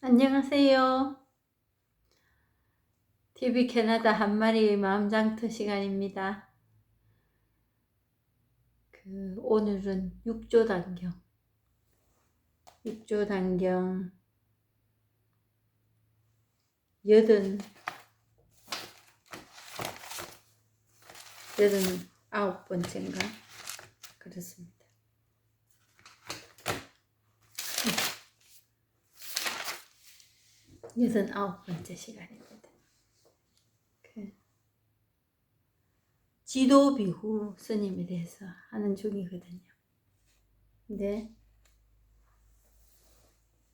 안녕하세요. TV 캐나다 한 마리의 마음장터 시간입니다. 오늘은 6조 단경 89번째인가 그렇습니다. 89번째 시간입니다. 지도비후 스님에 대해서 하는 중이거든요. 근데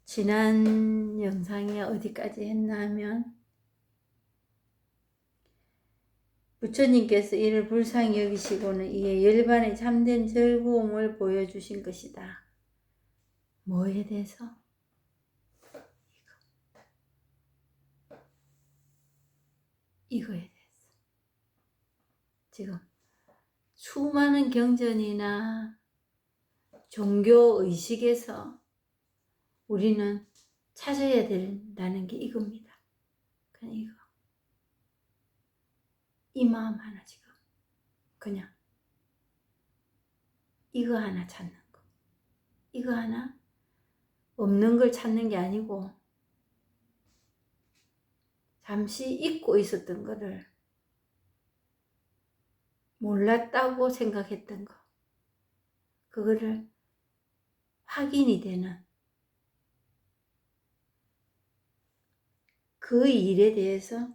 지난 영상에 어디까지 했나 하면 부처님께서 이를 불쌍히 여기시고는 이에 열반의 참된 즐거움을 보여주신 것이다. 뭐에 대해서? 이거에 대해서. 지금 수많은 경전이나 종교 의식에서 우리는 찾아야 된다는 게 이겁니다. 그냥 이거. 이 마음 하나 지금. 그냥. 이거 하나 찾는 거. 이거 하나 없는 걸 찾는 게 아니고 잠시 잊고 있었던 거를 몰랐다고 생각했던 거. 그거를 확인이 되는 그 일에 대해서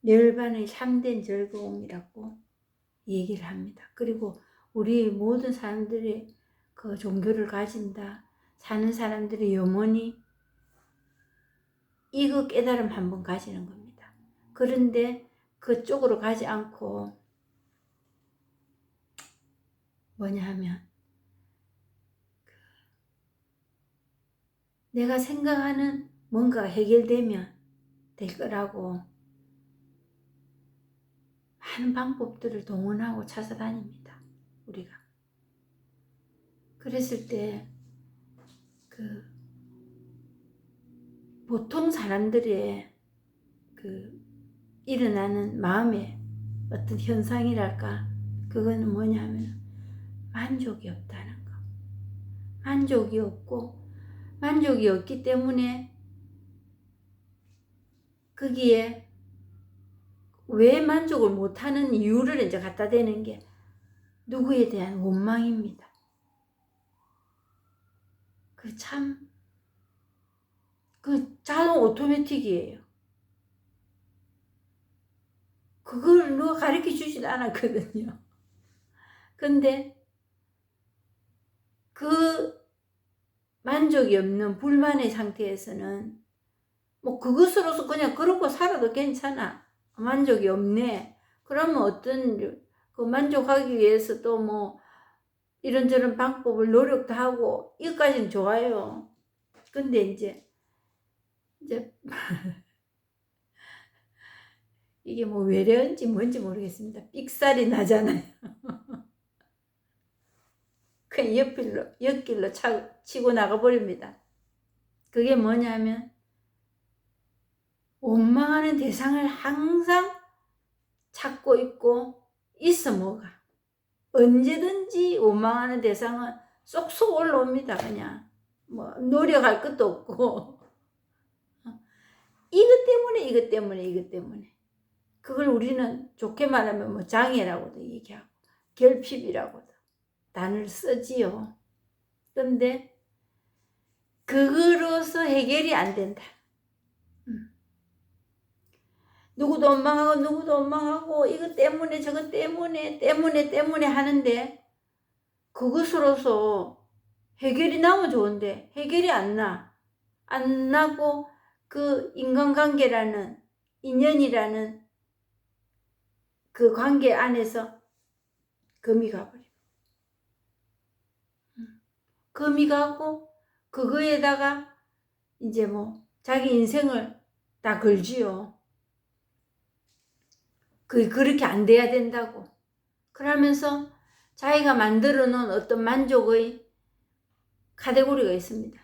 열반의 참된 즐거움이라고 얘기를 합니다. 그리고 우리 모든 사람들이 그 종교를 가진다, 사는 사람들이 영원히 이거 깨달음 한번 가지는 겁니다. 그런데 그쪽으로 가지 않고 뭐냐 하면 내가 생각하는 뭔가 해결되면 될 거라고 많은 방법들을 동원하고 찾아다닙니다. 우리가. 그랬을 때 보통 사람들의 일어나는 마음의 어떤 현상이랄까, 그거는 뭐냐면 만족이 없다는 거. 만족이 없고, 만족이 없기 때문에 거기에 왜 만족을 못하는 이유를 이제 갖다 대는 게 누구에 대한 원망입니다. 그 자동 오토매틱이에요. 그걸 누가 가르쳐 주진 않았거든요. 근데 그 만족이 없는 불만의 상태에서는 뭐 그것으로서 그냥 그러고 살아도 괜찮아. 만족이 없네. 그러면 어떤 그 만족하기 위해서 또 뭐 이런저런 방법을 노력도 하고 이것까지는 좋아요. 근데 이제 이게 뭐 외래인지 뭔지 모르겠습니다. 삑살이 나잖아요. 그냥 옆길로 치고 나가버립니다. 그게 뭐냐면 원망하는 대상을 항상 찾고 있어 뭐가. 언제든지 원망하는 대상은 쏙쏙 올라옵니다. 그냥 뭐 노력할 것도 없고 이것 때문에 그걸 우리는 좋게 말하면 뭐 장애라고도 얘기하고 결핍이라고도 단어를 쓰지요. 근데 그거로서 해결이 안 된다. 누구도 원망하고 이것 때문에 저것 때문에 하는데 그것으로서 해결이 나면 좋은데 해결이 안 나고 그 인간관계라는 인연이라는 그 관계 안에서 금이 가버려. 금이 가고 그거에다가 이제 뭐 자기 인생을 다 걸지요. 그렇게 안 돼야 된다고. 그러면서 자기가 만들어 놓은 어떤 만족의 카테고리가 있습니다.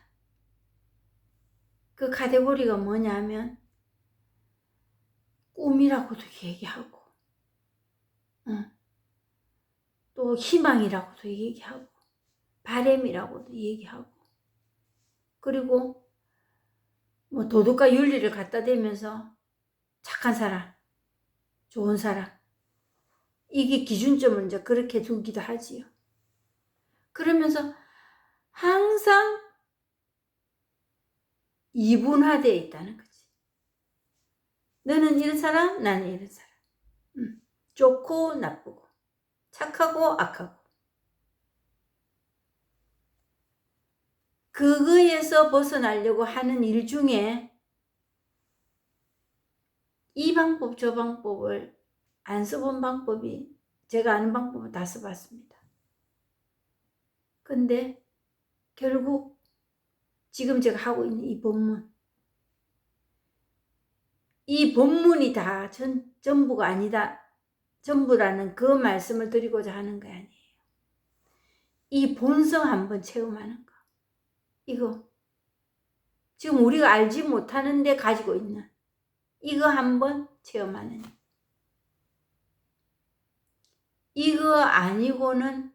그 카테고리가 뭐냐면 꿈이라고도 얘기하고 또 희망이라고도 얘기하고 바람이라고도 얘기하고 그리고 뭐 도덕과 윤리를 갖다 대면서 착한 사람, 좋은 사람 이게 기준점을 이제 그렇게 두기도 하지요. 그러면서 항상 이분화되어 있다는 거지. 너는 이런 사람, 나는 이런 사람. 좋고 나쁘고 착하고 악하고 그거에서 벗어나려고 하는 일 중에 이 방법 저 방법을 안 써본 방법이 제가 아는 방법은 다 써봤습니다. 근데 결국 지금 제가 하고 있는 이 본문이 다 전부가 아니다. 전부라는 그 말씀을 드리고자 하는 거 아니에요. 이 본성 한번 체험하는 거. 이거 지금 우리가 알지 못하는데 가지고 있는 이거 한번 체험하는 이거 아니고는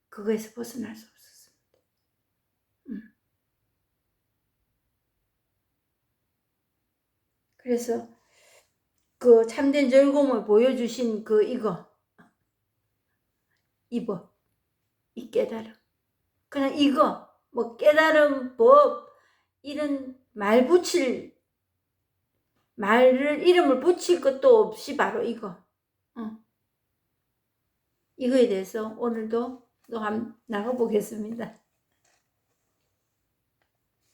그거에서 벗어날 수 없었습니다. 그래서 그 참된 즐거움을 보여주신 그 이거 이 깨달음 그냥 이거 뭐 깨달음 법 이런 이름을 붙일 것도 없이 바로 이거 이거에 대해서 오늘도 또 한번 나가보겠습니다.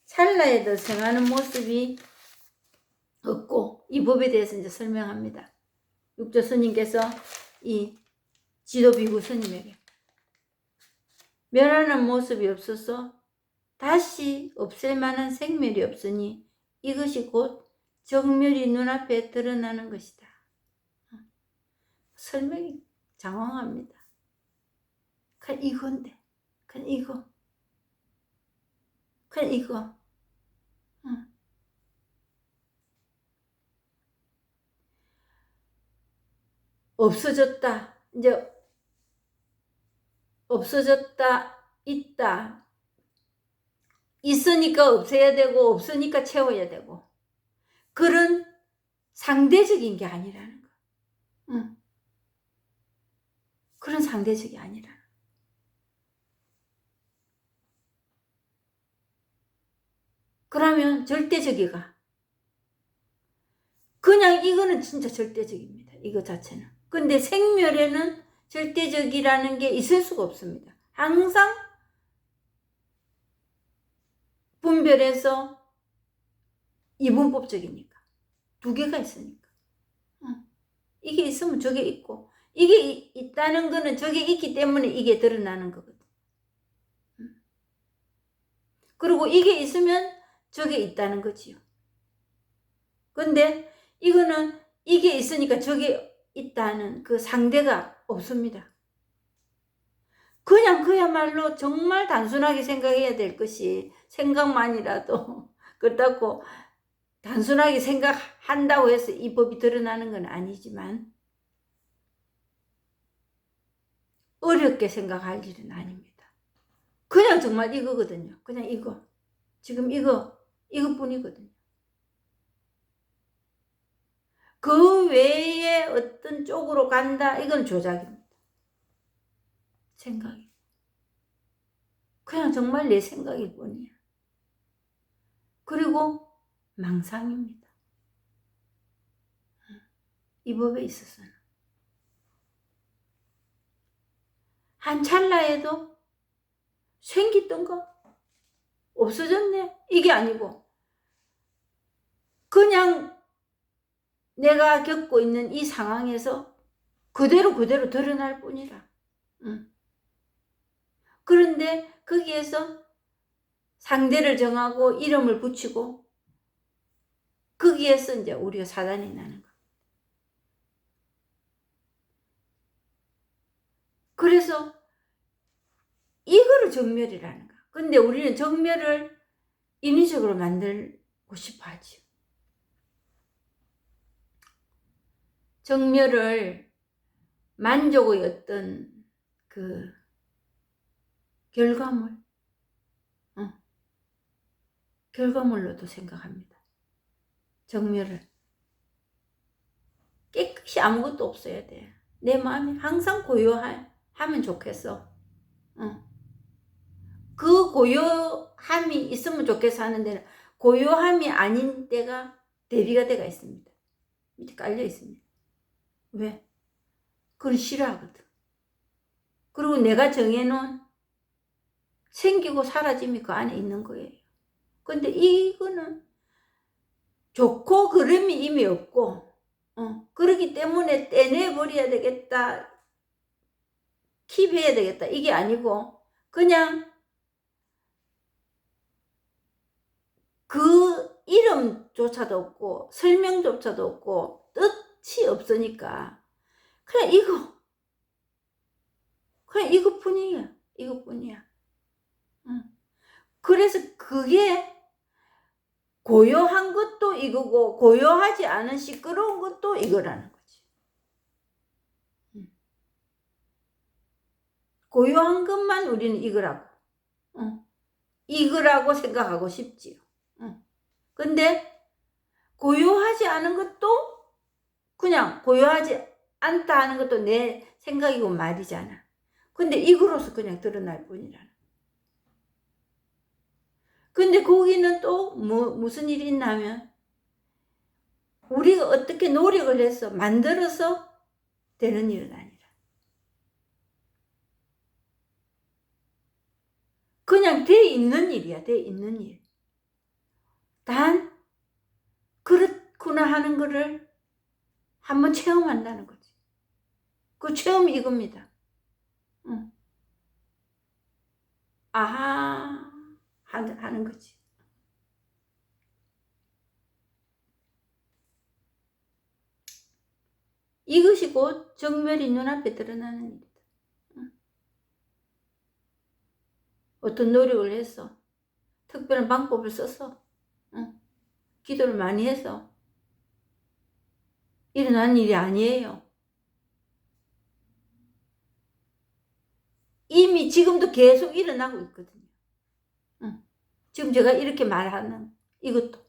찰나에도 생하는 모습이 없고 이 법에 대해서 이제 설명합니다. 육조 스님께서 이 지도비구 스님에게 멸하는 모습이 없어서 다시 없앨 만한 생멸이 없으니 이것이 곧 정멸이 눈앞에 드러나는 것이다. 설명이 장황합니다. 그냥 이건데 그냥 이거 없어졌다 이제 없어졌다 있다 있으니까 없애야 되고 없으니까 채워야 되고 그런 상대적인 게 아니라는 거. 그런 상대적이 아니라는 거. 그러면 절대적이가 그냥 이거는 진짜 절대적입니다. 이거 자체는. 근데 생멸에는 절대적이라는 게 있을 수가 없습니다. 항상 분별해서 이분법적이니까. 두 개가 있으니까. 이게 있으면 저게 있고 이게 있다는 거는 저게 있기 때문에 이게 드러나는 거거든. 그리고 이게 있으면 저게 있다는 거지요. 근데 이거는 이게 있으니까 저게 있다는 그 상대가 없습니다. 그냥 그야말로 정말 단순하게 생각해야 될 것이 생각만이라도 그렇다고 단순하게 생각한다고 해서 이 법이 드러나는 건 아니지만 어렵게 생각할 일은 아닙니다. 그냥 정말 이거거든요. 그냥 이거. 지금 이것뿐이거든요. 그 외에 어떤 쪽으로 간다 이건 조작입니다. 생각이. 그냥 정말 내 생각일 뿐이야. 그리고 망상입니다. 이 법에 있어서는. 한 찰나에도 생기던 거 없어졌네 이게 아니고 그냥 내가 겪고 있는 이 상황에서 그대로 드러날 뿐이라. 그런데 거기에서 상대를 정하고 이름을 붙이고 거기에서 이제 우리가 사단이 나는 거. 그래서 이거를 정멸이라는 거. 근데 우리는 정멸을 인위적으로 만들고 싶어 하죠. 정멸을 만족의 어떤 그 결과물, 결과물로도 생각합니다. 정멸을. 깨끗이 아무것도 없어야 돼. 내 마음이 항상 고요하면 좋겠어. 그 고요함이 있으면 좋겠어 하는 데는 고요함이 아닌 데가 대비가 돼가 있습니다. 밑에 깔려 있습니다. 왜? 그건 싫어하거든. 그리고 내가 정해놓은 생기고 사라짐이 그 안에 있는 거예요. 근데 이거는 좋고 그름이 이미 없고, 그렇기 때문에 떼내버려야 되겠다, 킵해야 되겠다, 이게 아니고 그냥 그 이름조차도 없고 설명조차도 없고 뜻이 없으니까 그냥 이것뿐이야. 이것뿐이야. 그래서 그게 고요한 것도 이거고 고요하지 않은 시끄러운 것도 이거라는 거지. 고요한 것만 우리는 이거라고 생각하고 싶지요. 근데 고요하지 않은 것도 그냥 고요하지 않다 하는 것도 내 생각이고 말이잖아. 근데 이거로서 그냥 드러날 뿐이라는. 근데 거기는 또 무슨 일이 있냐면 우리가 어떻게 노력을 해서 만들어서 되는 일은 아니라 그냥 돼 있는 일이야. 돼 있는 일. 단 그렇구나 하는 거를 한번 체험한다는 거지. 그 체험이 이겁니다. 아하 하는 거지. 이것이 곧 정멸이 눈앞에 드러나는 일이다. 어떤 노력을 해서 특별한 방법을 써서 기도를 많이 해서 일어나는 일이 아니에요. 이미 지금도 계속 일어나고 있거든요. 지금 제가 이렇게 말하는 이것도.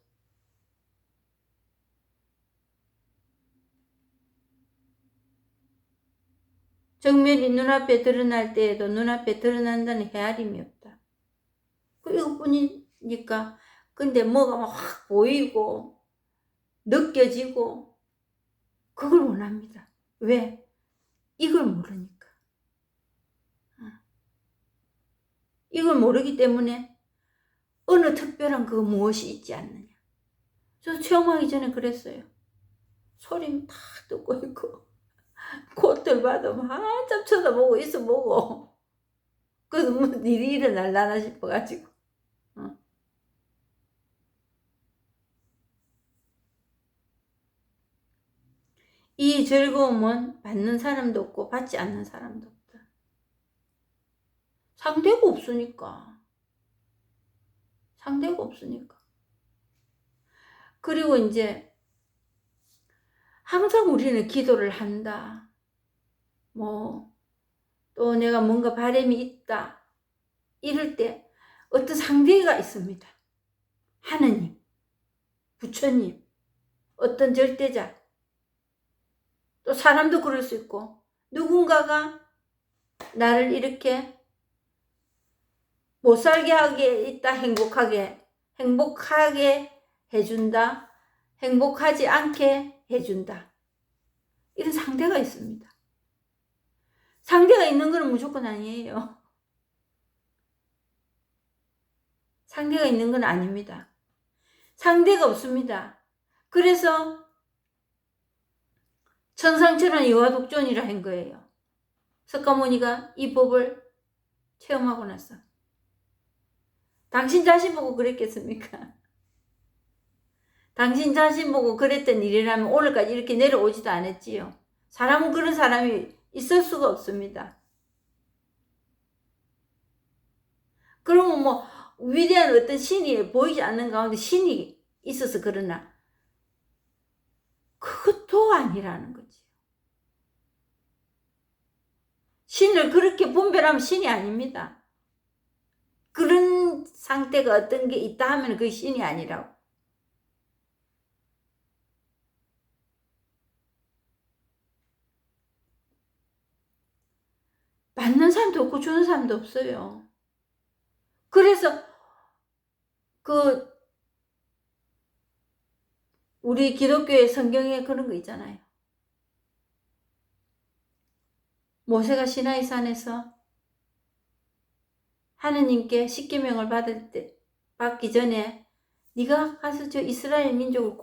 정멸이 눈앞에 드러날 때에도 눈앞에 드러난다는 헤아림이 없다. 이것뿐이니까. 근데 뭐가 막 확 보이고 느껴지고 그걸 원합니다. 왜? 이걸 모르니까. 이걸 모르기 때문에 어느 특별한 그 무엇이 있지 않느냐. 저 체험하기 전에 그랬어요. 소리 다 듣고 있고 꽃들 봐도 한참 쳐다보고 있어보고 그래서 뭐 일이 일어날라나 싶어가지고. 이 즐거움은 받는 사람도 없고 받지 않는 사람도 없다. 상대가 없으니까. 상대가 없으니까. 그리고 이제 항상 우리는 기도를 한다. 또 내가 뭔가 바람이 있다. 이럴 때 어떤 상대가 있습니다. 하느님, 부처님, 어떤 절대자. 또 사람도 그럴 수 있고 누군가가 나를 이렇게 못살게 하게 있다. 행복하게 해준다. 행복하지 않게 해준다. 이런 상대가 있습니다. 상대가 있는 건 무조건 아니에요. 상대가 있는 건 아닙니다. 상대가 없습니다. 그래서 천상천하 이화독존이라 한 거예요. 석가모니가 이 법을 체험하고 나서. 당신 자신 보고 그랬겠습니까? 당신 자신 보고 그랬던 일이라면 오늘까지 이렇게 내려오지도 않았지요. 사람은 그런 사람이 있을 수가 없습니다. 그러면 뭐 위대한 어떤 신이 보이지 않는 가운데 신이 있어서 그러나? 그것도 아니라는 거지. 신을 그렇게 분별하면 신이 아닙니다. 그런 상태가 어떤 게 있다 하면 그게 신이 아니라고. 받는 사람도 없고 주는 사람도 없어요. 그래서 우리 기독교의 성경에 그런 거 있잖아요. 모세가 시나이산에서 하느님께 십계명을 받기 전에 네가 가서 저 이스라엘 민족을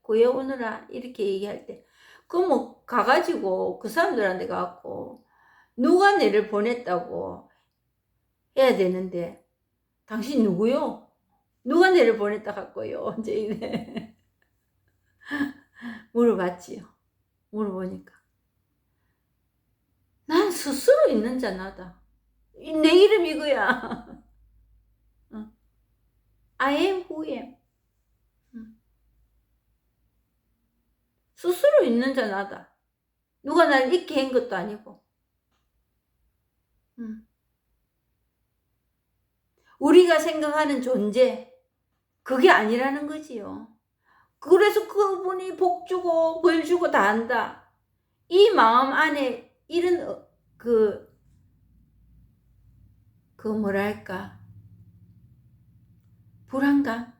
구해오느라 이렇게 얘기할 때, 그럼 뭐 가가지고 그 사람들한테 가고 누가 내를 보냈다고 해야 되는데, 당신 누구요? 누가 내를 보냈다 할거요? 이제 이래 물어봤지요. 물어보니까 난 스스로 있는 자나다. 내 이름 이거야. I am who I am. 스스로 있는 자나다. 누가 날 있게 한 것도 아니고. 우리가 생각하는 존재, 그게 아니라는 거지요. 그래서 그분이 복 주고 벌 주고 다 한다. 이 마음 안에 이런 뭐랄까, 불안감,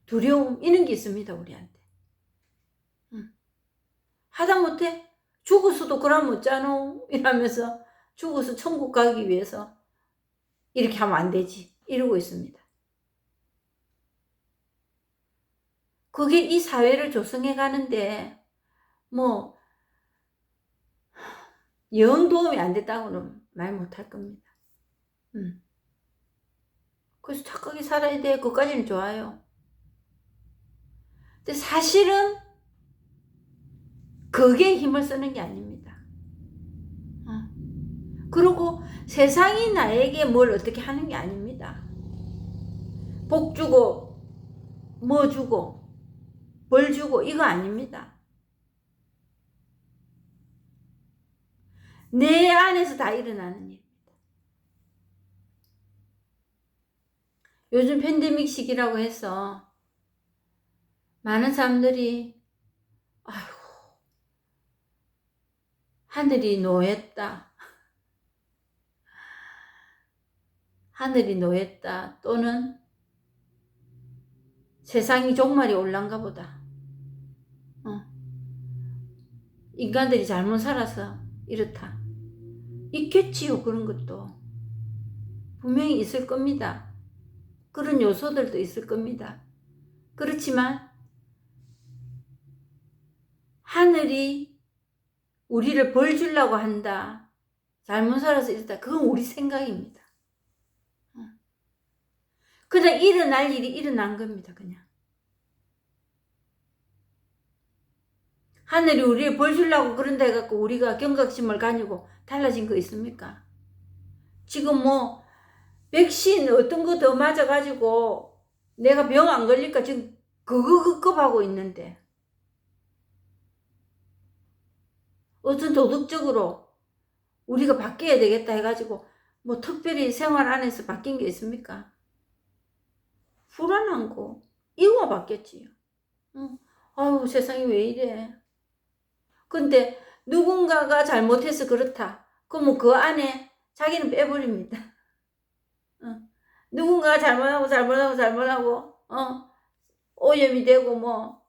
두려움, 이런 게 있습니다, 우리한테. 하다못해 죽어서도 그러면 어쩌노? 이러면서 죽어서 천국 가기 위해서 이렇게 하면 안 되지, 이러고 있습니다. 그게 이 사회를 조성해 가는데 뭐 영 도움이 안 됐다고는 말 못할 겁니다. 그래서 착하게 살아야 돼. 그까지는 좋아요. 근데 사실은 그게 힘을 쓰는 게 아닙니다. 그리고 세상이 나에게 뭘 어떻게 하는 게 아닙니다. 복 주고 뭐 주고 벌 주고 이거 아닙니다. 내 안에서 다 일어나는 일입니다. 요즘 팬데믹 시기라고 해서 많은 사람들이 아이고 하늘이 노였다. 하늘이 노였다. 또는 세상이 종말이 올란가 보다. 인간들이 잘못 살아서 이렇다. 있겠지요. 그런 것도 분명히 있을 겁니다. 그런 요소들도 있을 겁니다. 그렇지만 하늘이 우리를 벌 주려고 한다, 잘못 살아서 이렇다, 그건 우리 생각입니다. 그냥 일어날 일이 일어난 겁니다. 그냥 하늘이 우리를 벌 주려고 그런다 해갖고 우리가 경각심을 가지고 달라진 거 있습니까? 지금 뭐 백신 어떤 거 더 맞아가지고 내가 병 안 걸릴까 지금 그거 급급하고 있는데, 어떤 도덕적으로 우리가 바뀌어야 되겠다 해가지고 뭐 특별히 생활 안에서 바뀐 게 있습니까? 불안한 거 이거가 바뀌었지요. 아유 세상이 왜 이래. 근데 누군가가 잘못해서 그렇다, 그럼 그 안에 자기는 빼버립니다. 누군가가 잘못하고 오염이 되고 뭐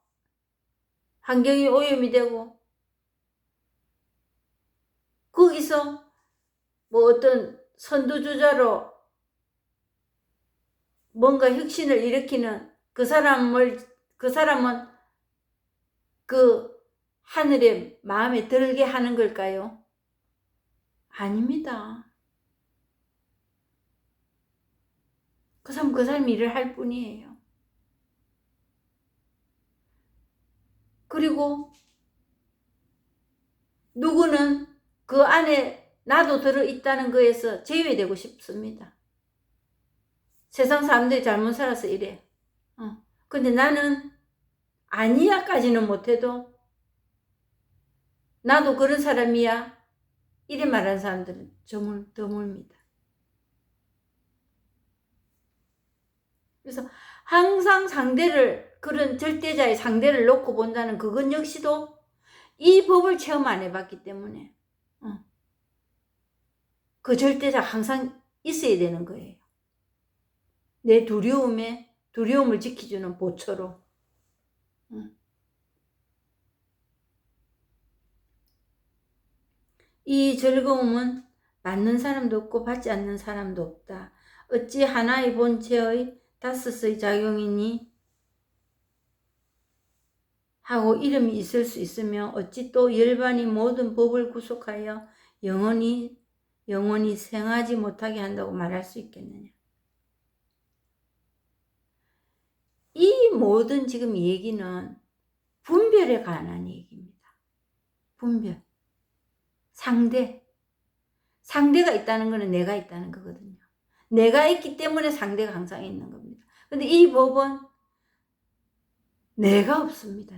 환경이 오염이 되고 거기서 뭐 어떤 선두주자로 뭔가 혁신을 일으키는 그 사람은 그 하늘의 마음에 들게 하는 걸까요? 아닙니다. 그 사람 일을 할 뿐이에요. 그리고 누구는 그 안에 나도 들어있다는 거에서 제외되고 싶습니다. 세상 사람들이 잘못 살아서 이래. 근데 나는 아니야까지는 못해도 나도 그런 사람이야 이래 말하는 사람들은 드뭅니다. 그래서 항상 그런 절대자의 상대를 놓고 본다는 그건 역시도 이 법을 체험 안 해봤기 때문에 그 절대자가 항상 있어야 되는 거예요. 내 두려움을 지켜주는 보초로. 이 즐거움은 받는 사람도 없고 받지 않는 사람도 없다. 어찌 하나의 본체의 다섯의 작용이니 하고 이름이 있을 수 있으며 어찌 또 열반이 모든 법을 구속하여 영원히 생하지 못하게 한다고 말할 수 있겠느냐. 이 모든 지금 얘기는 분별에 관한 얘기입니다. 분별. 상대가 있다는 것은 내가 있다는 거거든요. 내가 있기 때문에 상대가 항상 있는 겁니다. 근데 이 법은 내가 없습니다.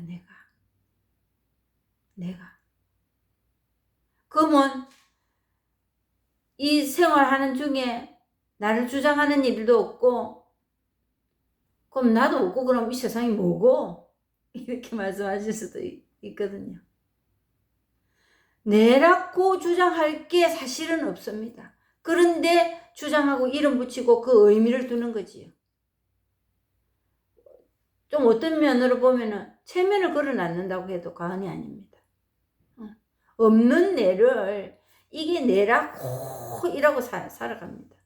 내가. 그러면 이 생활하는 중에 나를 주장하는 일도 없고 그럼 나도 없고 그럼 이 세상이 뭐고? 이렇게 말씀하실 수도 있거든요. 내라고 주장할 게 사실은 없습니다. 그런데 주장하고 이름 붙이고 그 의미를 두는 거지요. 좀 어떤 면으로 보면은 체면을 걸어놨는다고 해도 과언이 아닙니다. 없는 내를 이게 내라고 이라고 살아갑니다.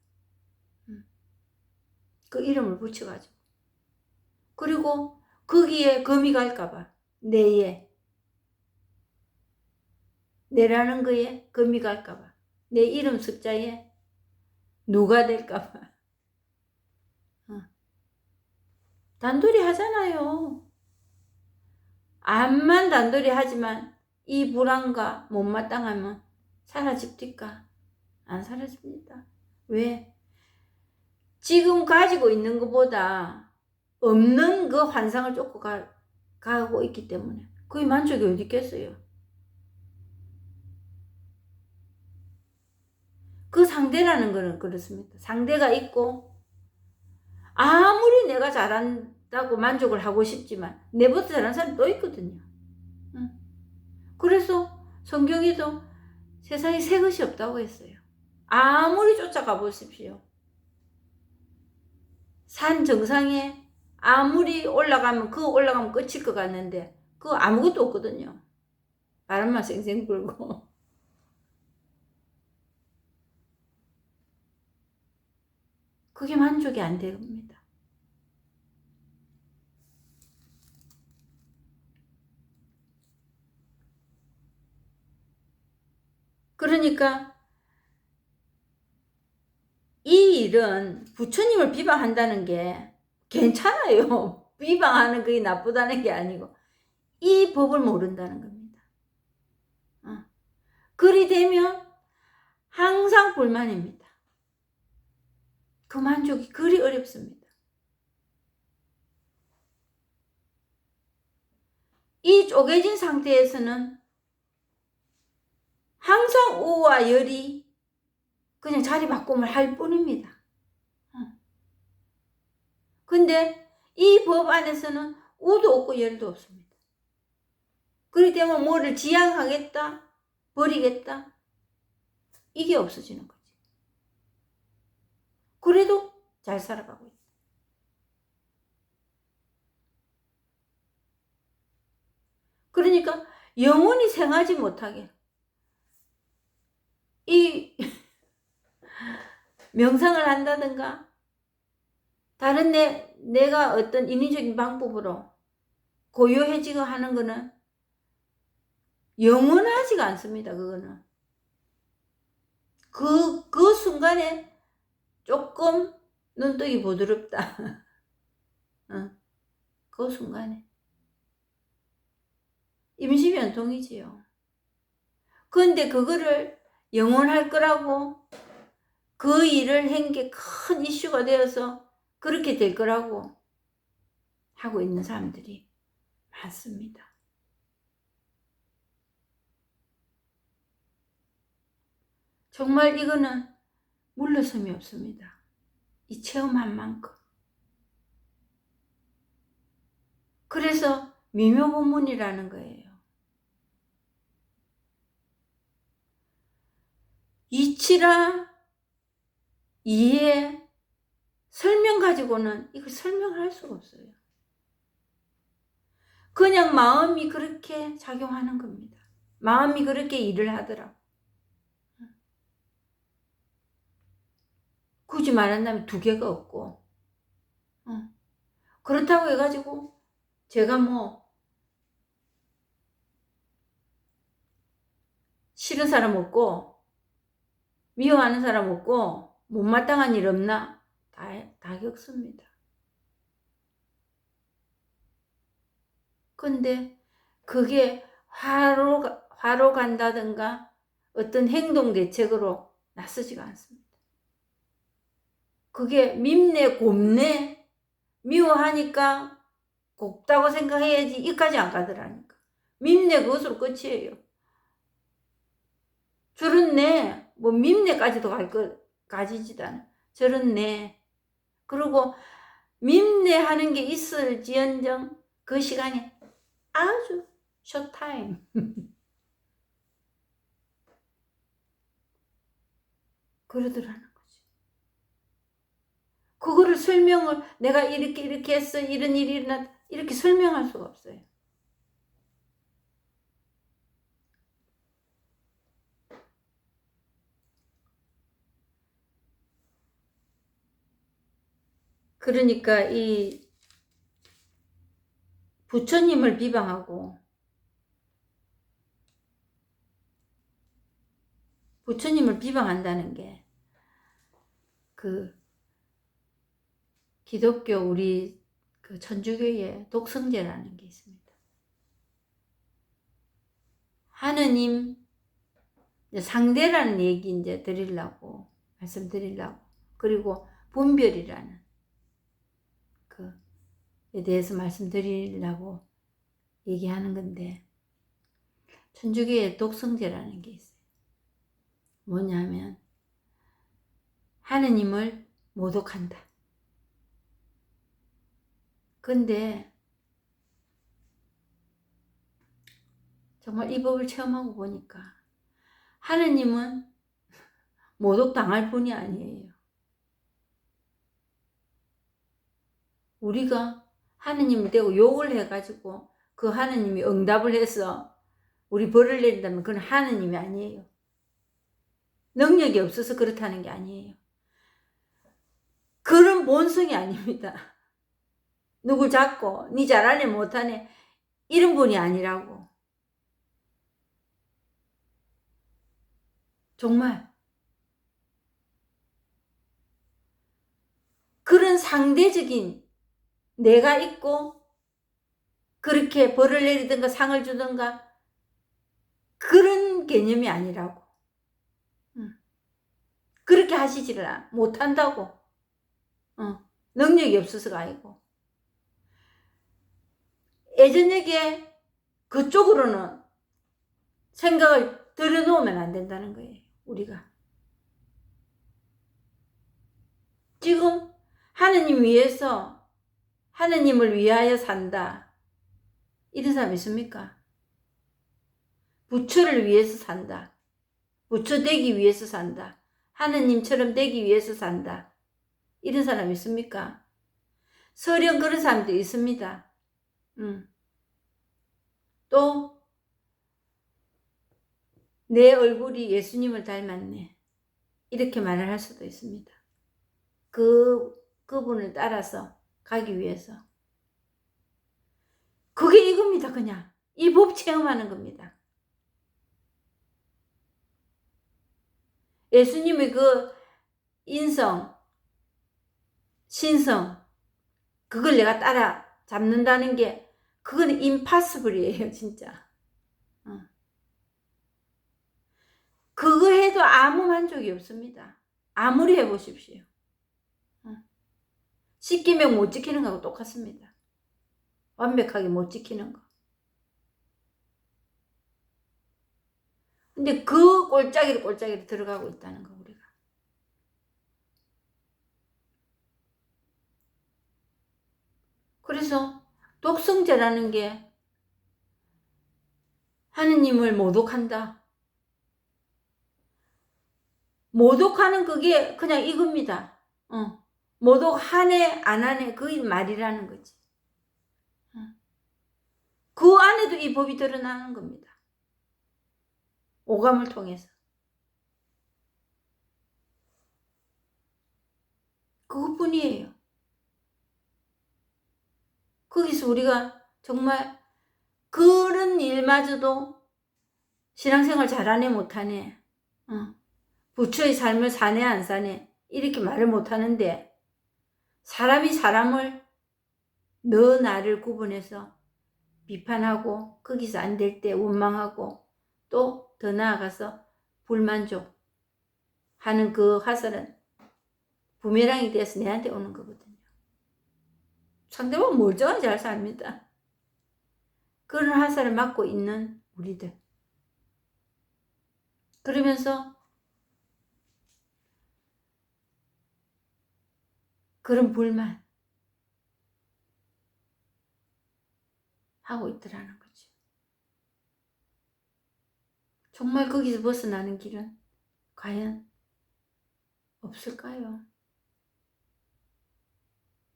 그 이름을 붙여가지고. 그리고 거기에 금이 갈까봐 내라는 거에 금이 갈까봐 내 이름 숫자에 누가 될까봐 단돌이 하잖아요. 암만 단돌이 하지만 이 불안과 못마땅하면 사라집니까? 안 사라집니다. 왜? 지금 가지고 있는 것보다 없는 그 환상을 쫓고 가고 있기 때문에 그게 만족이 어디 있겠어요? 그 상대라는 거는 그렇습니다. 상대가 있고 아무리 내가 잘한다고 만족을 하고 싶지만 내보다 잘하는 사람이 또 있거든요. 그래서 성경에도 세상에 새 것이 없다고 했어요. 아무리 쫓아가 보십시오. 산 정상에 아무리 올라가면 끝일 것 같는데 그거 아무것도 없거든요. 바람만 쌩쌩 불고. 그게 만족이 안 됩니다. 그러니까 이 일은 부처님을 비방한다는 게 괜찮아요. 비방하는 그게 나쁘다는 게 아니고 이 법을 모른다는 겁니다. 그리 되면 항상 불만입니다. 그 만족이 그리 어렵습니다. 이 쪼개진 상태에서는 항상 우와 열이 그냥 자리 바꿈을 할 뿐입니다. 근데 이 법 안에서는 우도 없고 열도 없습니다. 그렇기 때문에 뭐를 지향하겠다, 버리겠다, 이게 없어지는 거지. 그래도 잘 살아가고 있다. 그러니까 영원히 생하지 못하게 이 명상을 한다든가 다른 내가 어떤 인위적인 방법으로 고요해지고 하는 거는 영원하지가 않습니다. 그거는 그 순간에 조금 눈뜨기 부드럽다. 그 순간에 임시변통이지요. 그런데 그거를 영원할 거라고 그 일을 한 게 큰 이슈가 되어서 그렇게 될 거라고 하고 있는 사람들이 많습니다. 정말 이거는 물러섬이 없습니다. 이 체험한 만큼. 그래서 미묘본문이라는 거예요. 이치라 이해 설명 가지고는 이걸 설명할 수가 없어요. 그냥 마음이 그렇게 작용하는 겁니다. 마음이 그렇게 일을 하더라고. 굳이 말한다면 두 개가 없고, 그렇다고 해가지고 제가 뭐 싫은 사람 없고 미워하는 사람 없고 못마땅한 일 없나? 다 겪습니다. 근데 그게 화로 간다든가 어떤 행동 대책으로 나서지가 않습니다. 그게 밉네 곱네 미워하니까 곱다고 생각해야지 이까지 안 가더라니까. 밉네 그것으로 끝이에요. 저렇네 뭐 밉네까지도 가지지도 않아. 저렇네. 그리고 밉네 하는 게 있을지언정 그 시간이 아주 숏타임. 그러더라는 거지. 그거를 설명을 내가 이렇게 했어 이런 일이 일어났 이렇게 설명할 수가 없어요. 그러니까 이 부처님을 비방하고 부처님을 비방한다는 게 그 기독교 우리 그 천주교의 독성제라는 게 있습니다. 하느님 상대라는 얘기 이제 말씀드리려고 그리고 분별이라는 그에 대해서 말씀드리려고 얘기하는 건데 천주교의 독성제라는 게 있어요. 뭐냐면 하느님을 모독한다. 근데 정말 이 법을 체험하고 보니까 하느님은 모독당할 뿐이 아니에요. 우리가 하느님을 대고 욕을 해가지고 그 하느님이 응답을 해서 우리 벌을 내린다면 그건 하느님이 아니에요. 능력이 없어서 그렇다는 게 아니에요. 그런 본성이 아닙니다. 누굴 잡고 니 잘하네 못하네 이런 분이 아니라고. 정말 그런 상대적인 내가 있고 그렇게 벌을 내리든가 상을 주든가 그런 개념이 아니라고. 그렇게 하시지를 못한다고. 능력이 없어서가 아니고. 예전에게 그쪽으로는 생각을 들여놓으면 안 된다는 거예요. 우리가. 지금 하느님 위해서 하느님을 위하여 산다. 이런 사람 있습니까? 부처를 위해서 산다. 부처 되기 위해서 산다. 하느님처럼 되기 위해서 산다. 이런 사람 있습니까? 설령 그런 사람도 있습니다. 또 내 얼굴이 예수님을 닮았네. 이렇게 말을 할 수도 있습니다. 그분을 따라서 가기 위해서. 그게 이겁니다. 그냥 이 법 체험하는 겁니다. 예수님의 그 인성, 신성 그걸 내가 따라 잡는다는 게 그건 임파서블이에요. 진짜. 그거 해도 아무 만족이 없습니다. 아무리 해보십시오. 십계명 못 지키는 거하고 똑같습니다. 완벽하게 못 지키는 거. 근데 그 꼴짜기로 들어가고 있다는 거, 우리가. 그래서 독성죄라는 게 하느님을 모독한다. 모독하는 그게 그냥 이겁니다. 모독하네 안 하네 그 말이라는 거지. 그 안에도 이 법이 드러나는 겁니다. 오감을 통해서. 그것뿐이에요. 거기서 우리가 정말 그런 일마저도 신앙생활 잘하네 못하네, 부처의 삶을 사네 안 사네 이렇게 말을 못하는데, 사람이 사람을 너 나를 구분해서 비판하고 거기서 안 될 때 원망하고 또 더 나아가서 불만족 하는 그 화살은 부메랑이 돼서 내한테 오는 거거든요. 상대방 멀쩡하게 잘 삽니다. 그런 화살을 맞고 있는 우리들. 그러면서 그런 불만 하고 있더라는 거죠. 정말 거기서 벗어나는 길은 과연 없을까요?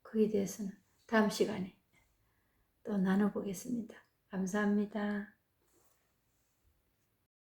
그에 대해서는 다음 시간에 또 나눠보겠습니다. 감사합니다.